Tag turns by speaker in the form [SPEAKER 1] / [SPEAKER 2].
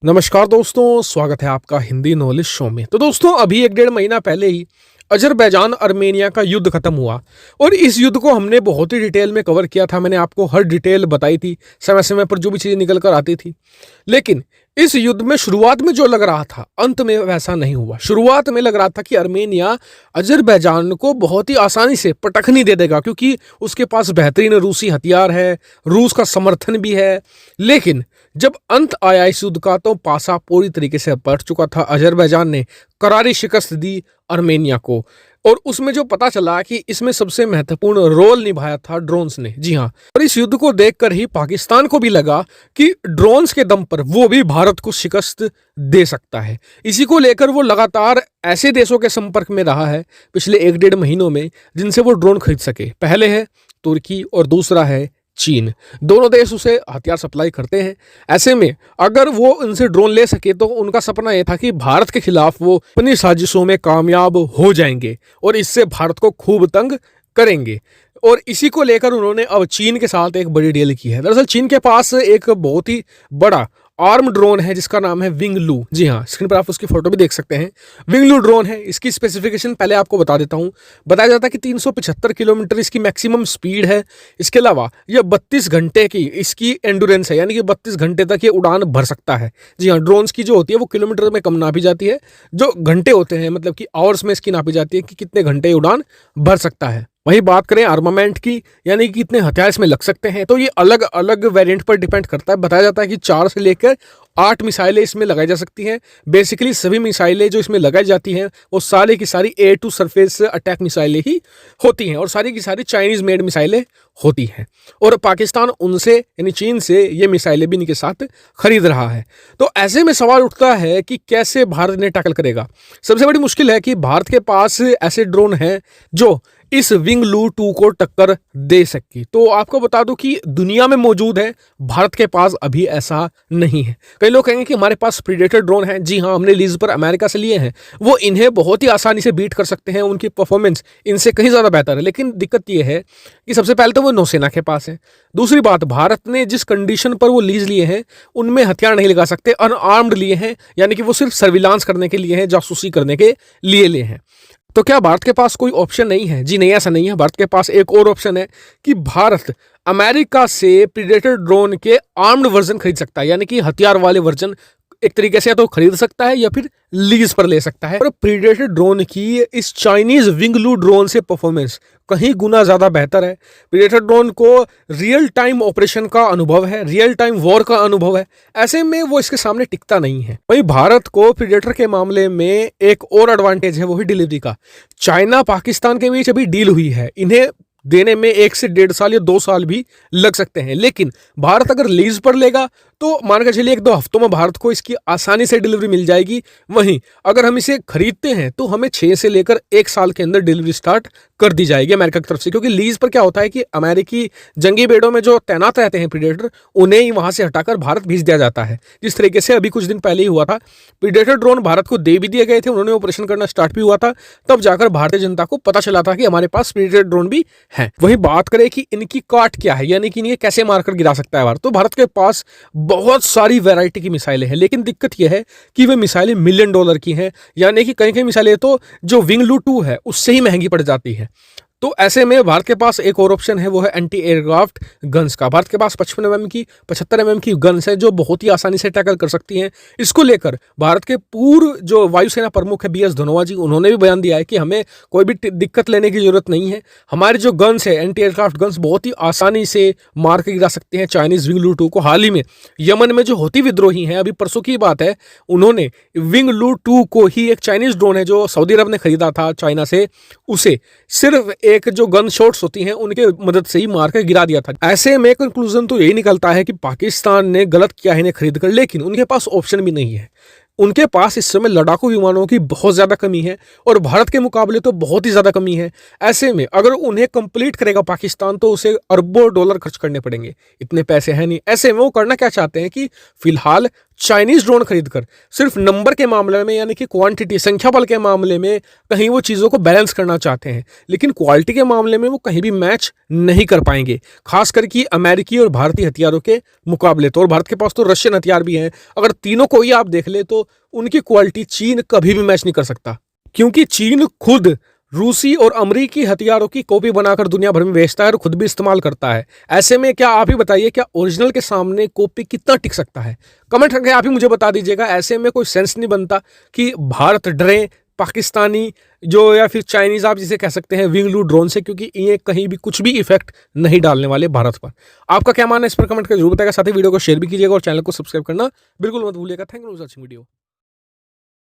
[SPEAKER 1] नमस्कार दोस्तों, स्वागत है आपका हिंदी नॉलेज शो में। तो दोस्तों, अभी 1 डेढ़ महीना पहले ही अजरबैजान अर्मेनिया का युद्ध खत्म हुआ और इस युद्ध को हमने बहुत ही डिटेल में कवर किया था। मैंने आपको हर डिटेल बताई थी, समय समय पर जो भी चीज़ें निकल कर आती थी। लेकिन इस युद्ध में शुरुआत में जो लग रहा था, अंत में वैसा नहीं हुआ। शुरुआत में लग रहा था कि अर्मेनिया अजरबैजान को बहुत ही आसानी से पटखनी दे देगा, क्योंकि उसके पास बेहतरीन रूसी हथियार है, रूस का समर्थन भी है। लेकिन जब अंत आया इस युद्ध का, तो पासा पूरी तरीके से पलट चुका था। अजरबैजान ने करारी शिकस्त दी अर्मेनिया को, और उसमें जो पता चला कि इसमें सबसे महत्वपूर्ण रोल निभाया था ड्रोन्स ने। जी हाँ, और इस युद्ध को देखकर ही पाकिस्तान को भी लगा कि ड्रोन्स के दम पर वो भी भारत को शिकस्त दे सकता है। इसी को लेकर वो लगातार ऐसे देशों के संपर्क में रहा है पिछले 1 डेढ़ महीनों में, जिनसे वो ड्रोन खरीद सके। पहले है तुर्की और दूसरा है चीन। दोनों देश उसे हथियार सप्लाई करते हैं। ऐसे में अगर वो उनसे ड्रोन ले सके तो उनका सपना यह था कि भारत के खिलाफ वो अपनी साजिशों में कामयाब हो जाएंगे और इससे भारत को खूब तंग करेंगे। और इसी को लेकर उन्होंने अब चीन के साथ एक बड़ी डील की है। दरअसल चीन के पास एक बहुत ही बड़ा आर्म ड्रोन है जिसका नाम है विंगलू। जी हाँ, स्क्रीन पर आप उसकी फोटो भी देख सकते हैं। विंगलू ड्रोन है। इसकी स्पेसिफिकेशन पहले आपको बता देता हूँ। बताया जाता है कि 375 किलोमीटर इसकी मैक्सिमम स्पीड है। इसके अलावा यह 32 घंटे की इसकी एंडुरेंस है, यानी कि 32 घंटे तक ये उड़ान भर सकता है। जी हाँ, ड्रोन्स की जो होती है वो किलोमीटर में कम नापी जाती है, जो घंटे होते हैं मतलब कि आवर्स में इसकी नापी जाती है कि कितने घंटे उड़ान भर सकता है। वहीं बात करें आर्मामेंट की, यानी कि कितने हथियार इसमें लग सकते हैं, तो ये अलग अलग वेरिएंट पर डिपेंड करता है। बताया जाता है कि 4 से लेकर 8 मिसाइलें इसमें लगाई जा सकती हैं। बेसिकली सभी मिसाइलें जो इसमें लगाई जाती हैं वो सारी की सारी एयर टू सरफेस अटैक मिसाइलें ही होती हैं, और सारी की सारी चाइनीज मेड मिसाइलें होती हैं। और पाकिस्तान उनसे यानी चीन से ये मिसाइलें भी इनके साथ खरीद रहा है। तो ऐसे में सवाल उठता है कि कैसे भारत ने टैकल करेगा। सबसे बड़ी मुश्किल है कि भारत के पास ऐसे ड्रोन हैं जो इस विंगलू 2 को टक्कर दे सके। तो आपको बता दूं कि दुनिया में मौजूद है, भारत के पास अभी ऐसा नहीं है। कई लोग कहेंगे कि हमारे पास प्रीडेटर ड्रोन है। जी हाँ, हमने लीज पर अमेरिका से लिए हैं। वो इन्हें बहुत ही आसानी से बीट कर सकते हैं, उनकी परफॉर्मेंस इनसे कहीं ज़्यादा बेहतर है। लेकिन दिक्कत ये है कि सबसे पहले तो वो नौसेना के पास है। दूसरी बात, भारत ने जिस कंडीशन पर वो लीज लिए हैं उनमें हथियार नहीं लगा सकते, अनआर्म्ड लिए हैं, यानी कि वो सिर्फ सर्विलांस करने के लिए हैं, जासूसी करने के लिए हैं। तो क्या भारत के पास कोई ऑप्शन नहीं है? जी नहीं, ऐसा नहीं है। भारत के पास एक और ऑप्शन है कि भारत अमेरिका से प्रीडेटर ड्रोन के आर्म्ड वर्जन खरीद सकता है, यानी कि हथियार वाले वर्जन एक तरीके से या तो खरीद सकता है या फिर लीज पर ले सकता है। और प्रीडेटर ड्रोन की इस चाइनीज विंगलू ड्रोन से परफॉर्मेंस कहीं गुना ज्यादा बेहतर है। प्रीडेटर ड्रोन को रियल टाइम ऑपरेशन का अनुभव है, रियल टाइम वॉर का अनुभव है। ऐसे में वो इसके सामने टिकता नहीं है। वहीं भारत को प्रीडेटर के मामले में एक और एडवांटेज है, वही डिलीवरी का। चाइना पाकिस्तान के बीच अभी डील हुई है, इन्हें देने में 1 से 1.5 साल या 2 साल भी लग सकते हैं। लेकिन भारत अगर लीज पर लेगा तो मान के चलिए 1-2 हफ्तों में भारत को इसकी आसानी से डिलीवरी मिल जाएगी। वहीं अगर हम इसे खरीदते हैं तो हमें 6 से लेकर 1 साल के अंदर डिलीवरी स्टार्ट कर दी जाएगी अमेरिका की तरफ से। क्योंकि लीज पर क्या होता है कि अमेरिकी जंगी बेड़ों में जो तैनात रहते हैं प्रीडेटर, उन्हें ही वहां से हटाकर भारत भेज दिया जाता है। जिस तरीके से अभी कुछ दिन पहले ही हुआ था, प्रीडेटर ड्रोन भारत को दे भी दिए गए थे, उन्होंने ऑपरेशन करना स्टार्ट भी हुआ था। तब जाकर भारतीय जनता को पता चला था कि हमारे पास प्रीडेटर ड्रोन भी है। वही बात करें कि इनकी काट क्या है, यानी कि इन्हें कैसे मारकर गिरा सकता है भारत, तो भारत के पास बहुत सारी वैरायटी की मिसाइलें हैं। लेकिन दिक्कत यह है कि वे मिसाइलें $1 मिलियन की हैं, यानी कि कई कई मिसाइलें तो जो विंगलू 2 है उससे ही महंगी पड़ जाती है। तो ऐसे में भारत के पास एक और ऑप्शन है, वो है एंटी एयरक्राफ्ट गन्स का। भारत के पास 55 mm की 75 mm की गन्स है जो बहुत ही आसानी से टैकल कर सकती हैं। इसको लेकर भारत के पूर्व जो वायुसेना प्रमुख है BS धनोआ जी, उन्होंने भी बयान दिया है कि हमें कोई भी दिक्कत लेने की जरूरत नहीं है। हमारी जो गन्स है एंटी एयरक्राफ्ट गन्स बहुत ही आसानी से मार के गिरा सकते हैं चाइनीज विंगलू 2 को। हाल ही में यमन में जो हौती विद्रोही हैं, अभी परसों की बात है, उन्होंने विंगलू 2 को ही, एक चाइनीज ड्रोन है जो सऊदी अरब ने खरीदा था चाइना से, उसे सिर्फ एक जो गन शॉट्स होती हैं उनके मदद से ही मारकर गिरा दिया था। ऐसे में कंक्लूजन तो यही निकलता है कि पाकिस्तान ने गलत किया है इन्हें खरीद कर। लेकिन उनके पास ऑप्शन भी नहीं है। उनके पास इस समय लड़ाकू विमानों की बहुत ज़्यादा कमी है और भारत के मुकाबले तो बहुत ही ज़्यादा कमी है। ऐसे में अगर उन्हें कंप्लीट करेगा पाकिस्तान तो उसे अरबों डॉलर खर्च करने पड़ेंगे, इतने पैसे हैं नहीं। ऐसे में वो करना क्या चाहते हैं कि फिलहाल चाइनीज ड्रोन खरीदकर सिर्फ नंबर के मामले में यानी कि क्वांटिटी संख्या बल के मामले में कहीं वो चीज़ों को बैलेंस करना चाहते हैं, लेकिन क्वालिटी के मामले में वो कहीं भी मैच नहीं कर पाएंगे, खास करके अमेरिकी और भारतीय हथियारों के मुकाबले। तो और भारत के पास तो रशियन हथियार भी हैं। अगर तीनों को ही आप देख ले तो उनकी क्वालिटी चीन कभी भी मैच नहीं कर सकता, क्योंकि चीन खुद रूसी और अमरीकी हथियारों की कॉपी बनाकर दुनिया भर में बेचता है और खुद भी इस्तेमाल करता है। ऐसे में क्या आप ही बताइए, क्या ओरिजिनल के सामने कॉपी कितना टिक सकता है? कमेंट करके आप ही मुझे बता दीजिएगा। ऐसे में कोई सेंस नहीं बनता कि भारत डरे पाकिस्तानी जो या फिर चाइनीज आप जिसे कह सकते हैं विंगलू ड्रोन से, क्योंकि ये कहीं भी कुछ भी इफेक्ट नहीं डालने वाले भारत पर। आपका क्या मानना है इस पर कमेंट करके जरूर बताएगा। साथ ही वीडियो को शेयर भी कीजिएगा और चैनल को सब्सक्राइब करना बिल्कुल मत भूलिएगा। Thank you for watching video.